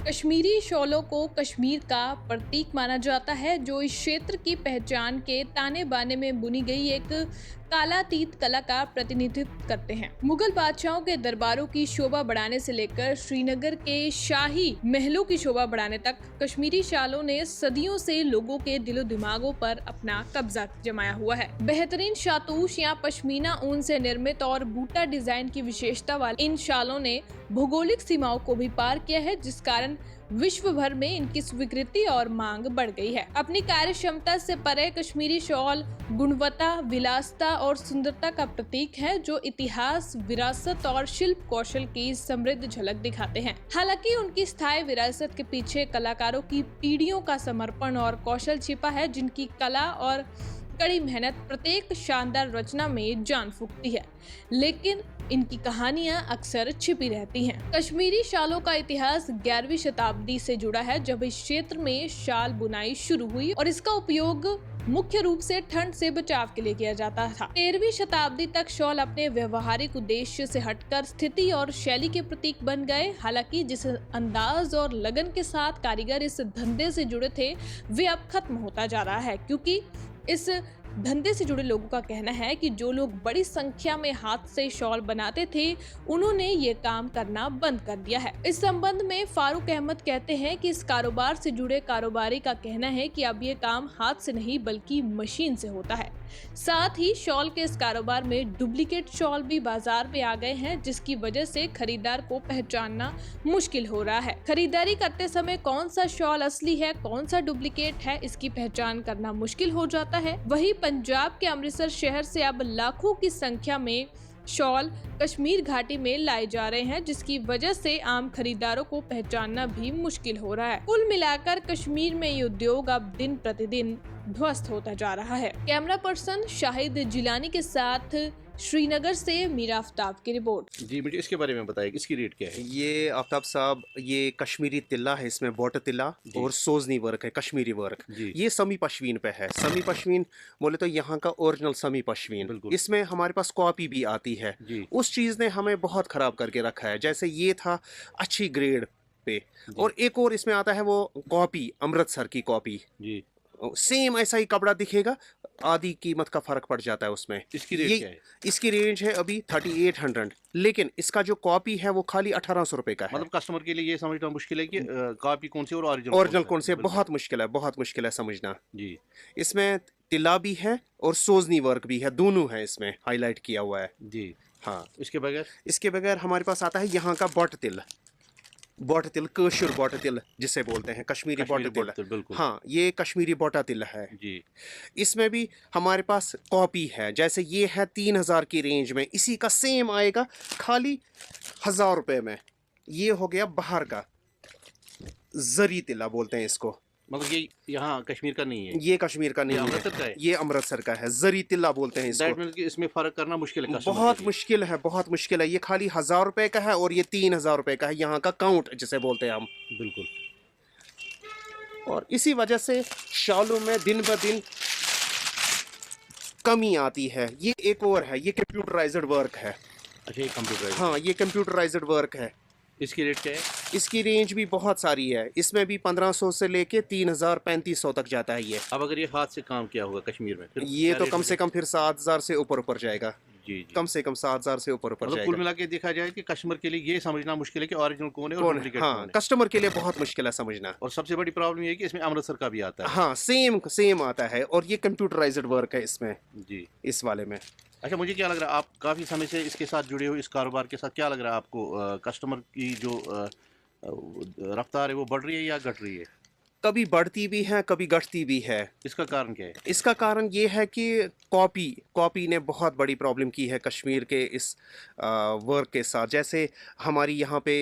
कश्मीरी शॉलों को कश्मीर का प्रतीक माना जाता है, जो इस क्षेत्र की पहचान के ताने बाने में बुनी गई एक कालातीत कला का प्रतिनिधित्व करते हैं। मुगल बादशाहों के दरबारों की शोभा बढ़ाने से लेकर श्रीनगर के शाही महलों की शोभा बढ़ाने तक कश्मीरी शालों ने सदियों से लोगों के दिलो दिमागों पर अपना कब्जा जमाया हुआ है। बेहतरीन शातूश या पश्मीना ऊन से निर्मित और बूटा डिजाइन की विशेषता वाले इन शालों ने भौगोलिक सीमाओं को भी पार किया है, जिस कारण विश्व भर में इनकी स्वीकृति और मांग बढ़ गई है। अपनी कार्य क्षमता से परे कश्मीरी शॉल गुणवत्ता, विलासिता और सुंदरता का प्रतीक है, जो इतिहास, विरासत और शिल्प कौशल की समृद्ध झलक दिखाते हैं। हालांकि उनकी स्थायी विरासत के पीछे कलाकारों की पीढ़ियों का समर्पण और कौशल छिपा है, जिनकी कला और कड़ी मेहनत प्रत्येक शानदार रचना में जान फूंकती है, लेकिन इनकी कहानियां अक्सर छिपी रहती हैं। कश्मीरी शालों का इतिहास 11वीं शताब्दी से जुड़ा है, जब इस क्षेत्र में शाल बुनाई शुरू हुई और इसका उपयोग मुख्य रूप से ठंड से बचाव के लिए किया जाता था। 13वीं शताब्दी तक शॉल अपने व्यवहारिक उद्देश्य से हटकर स्थिति और शैली के प्रतीक बन गए। हालांकि जिस अंदाज और लगन के साथ कारीगर इस धंधे से जुड़े थे, वे अब खत्म होता जा रहा है, क्योंकि इस धंधे से जुड़े लोगों का कहना है कि जो लोग बड़ी संख्या में हाथ से शॉल बनाते थे, उन्होंने ये काम करना बंद कर दिया है। इस संबंध में फारूक अहमद कहते हैं कि इस कारोबार से जुड़े कारोबारी का कहना है कि अब ये काम हाथ से नहीं बल्कि मशीन से होता है। साथ ही शॉल के इस कारोबार में डुप्लीकेट शॉल भी बाजार में आ गए हैं, जिसकी वजह से खरीदार को पहचानना मुश्किल हो रहा है। खरीदारी करते समय कौन सा शॉल असली है, कौन सा डुप्लीकेट है, इसकी पहचान करना मुश्किल हो जाता है। वहीं पंजाब के अमृतसर शहर से अब लाखों की संख्या में शॉल कश्मीर घाटी में लाए जा रहे हैं, जिसकी वजह से आम खरीदारों को पहचानना भी मुश्किल हो रहा है। कुल मिलाकर कश्मीर में ये उद्योग अब दिन प्रतिदिन ध्वस्त होता जा रहा है। कैमरा पर्सन शाहिद जिलानी के साथ श्रीनगर से मीरा आफ्ताब की रिपोर्ट। जी, मुझे इसके बारे में बताइए, इसकी रेट क्या है? ये आफ्ताब साहब, ये कश्मीरी तिल्ला है, इसमें बॉर्डर तिल्ला और सोजनी वर्क है, कश्मीरी वर्क। ये समी पश्मीन पे है। समी पश्मीन बोले तो यहाँ का ओरिजिनल समी पश्मीन। इसमें हमारे पास कॉपी भी आती है। उस चीज़ ने हमें बहुत ख़राब करके रखा है। जैसे ये था अच्छी ग्रेड पे, और एक और इसमें आता है वो कॉपी, अमृतसर की कॉपी। जी, सेम ऐसा ही कपड़ा दिखेगा, आधी कीमत का फर्क पड़ जाता है उसमें। इसकी रेट क्या है? इसकी रेंज है अभी 3800, लेकिन इसका जो कॉपी है वो खाली 1800 रुपए का है। मतलब कस्टमर के लिए ये समझना मुश्किल है कि कॉपी कौन सी और ओरिजिनल कौन से, बहुत मुश्किल है समझना। जी, इसमें तिला भी है और सोजनी वर्क भी है, दोनों है इसमें हाईलाइट किया हुआ है। जी हाँ, इसके बगैर हमारे पास आता है यहाँ का बॉट तिल, कशुर बॉट तिल जिसे बोलते हैं, कश्मीरी बॉट तिल। हाँ, ये कश्मीरी बॉटा तिल है जी। इसमें भी हमारे पास कॉपी है, जैसे ये है 3000 की रेंज में, इसी का सेम आएगा खाली 1000 रुपए में। ये हो गया बाहर का जरी तिला बोलते हैं इसको। मतलब ये यहाँ कश्मीर का नहीं है? ये कश्मीर का नहीं है, अमृतसर का है। ये अमृतसर का है, जरी तिल्ला बोलते हैं इसको। इसमें फर्क करना मुश्किल है, बहुत मुश्किल है। ये खाली 1000 रुपए का है और ये 3000 रुपए का है, यहाँ का काउंट जिसे बोलते हैं हम। बिल्कुल। और इसी वजह से शालों में दिन ब दिन कमी आती है। ये एक और है, ये कंप्यूटराइज्ड वर्क है। अच्छा, ये कंप्यूटराइज्ड? हाँ, ये कंप्यूटराइज्ड वर्क है। इसकी रेट क्या है? इसकी रेंज भी बहुत सारी है, इसमें भी 1500 से लेके 3000-3500 तक जाता है ये। अब अगर ये हाथ से काम किया होगा कश्मीर में, फिर ये तो कम से कम फिर 7000 से ऊपर जाएगा। जी। कम से कम 7000 से ऊपर जाएगा। कुल मिला के देखा जाए कि कस्टमर के लिए ये समझना मुश्किल है कि ओरिजिनल कौन है और डुप्लीकेट कौन है। कस्टमर के लिए बहुत मुश्किल है समझना। और सबसे बड़ी प्रॉब्लम ये है कि इसमें अमृतसर का भी आता है। हाँ, सेम आता है, और ये कंप्यूटराइज्ड वर्क है इसमें। जी, इस वाले में। अच्छा, मुझे क्या लग रहा है, आप काफ़ी समय से इसके साथ जुड़े हो, इस कारोबार के साथ, क्या लग रहा है आपको, कस्टमर की जो रफ्तार है वो बढ़ रही है या घट रही है? कभी बढ़ती भी है, कभी घटती भी है। इसका कारण क्या है? इसका कारण ये है कि कॉपी ने बहुत बड़ी प्रॉब्लम की है कश्मीर के इस वर्क के साथ। जैसे हमारी यहाँ पे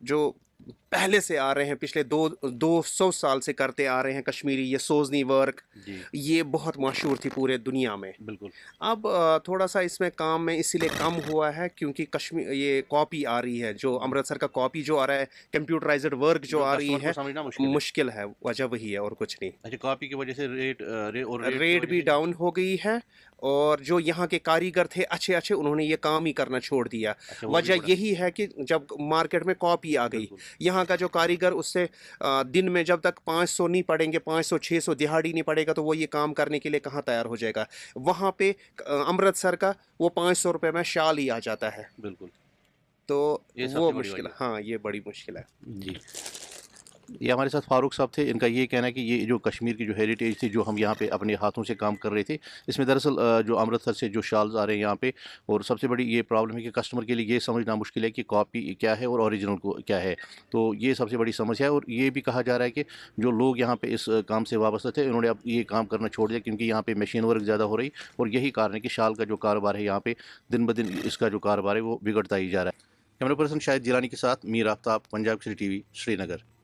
जो पहले से आ रहे हैं, पिछले 200 साल से करते आ रहे हैं कश्मीरी ये सोजनी वर्क, ये बहुत मशहूर थी पूरे दुनिया में। बिल्कुल। अब थोड़ा सा इसमें काम में इसीलिए कम हुआ है क्योंकि कश्मीर ये कॉपी आ रही है, जो अमृतसर का कॉपी जो आ रहा है, कंप्यूटराइज्ड वर्क जो आ रही है, मुश्किल है। वजह वही है और कुछ नहीं। अच्छा, कॉपी की वजह से रेट भी डाउन हो गई है, और जो यहाँ के कारीगर थे अच्छे उन्होंने ये काम ही करना छोड़ दिया। वजह यही है कि जब मार्केट में कॉपी आ गई, यहाँ یہاں کا جو کاریگر اس سے دن میں جب تک 500 نہیں پڑیں گے، 500 600 دہاڑی نہیں پڑے گا تو وہ یہ کام کرنے کے لیے کہاں تیار ہو جائے گا. وہاں پہ امرتسر کا وہ 500 روپے میں شال ہی آ جاتا ہے. بالکل. تو یہ سب وہ سے بڑی مشکل وجہ. ہاں یہ بڑی مشکل ہے. جی. یہ ہمارے ساتھ فاروق صاحب تھے. ان کا یہ کہنا ہے کہ یہ جو کشمیر کی جو ہیریٹیج تھی جو ہم یہاں پہ اپنے ہاتھوں سے کام کر رہے تھے، اس میں دراصل جو امرتسر سے جو شالز آ رہے ہیں یہاں پہ، اور سب سے بڑی یہ پرابلم ہے کہ کسٹمر کے لیے یہ سمجھنا مشکل ہے کہ کاپی کیا ہے اور اوریجنل کو کیا ہے. تو یہ سب سے بڑی سمسیا ہے. اور یہ بھی کہا جا رہا ہے کہ جو لوگ یہاں پہ اس کام سے وابستہ تھے انہوں نے اب یہ کام کرنا چھوڑ دیا کیونکہ یہاں پہ مشین ورک زیادہ ہو رہی، اور یہی کارن ہے کہ شال کا جو کاروبار ہے یہاں پہ دن بدن اس کا جو کاروبار ہے وہ بگڑتا ہی جا رہا ہے. کیمرہ پرسن شاہد جیلانی کے ساتھ میر آفتاب، پنجاب کیسری ٹی وی، سری نگر.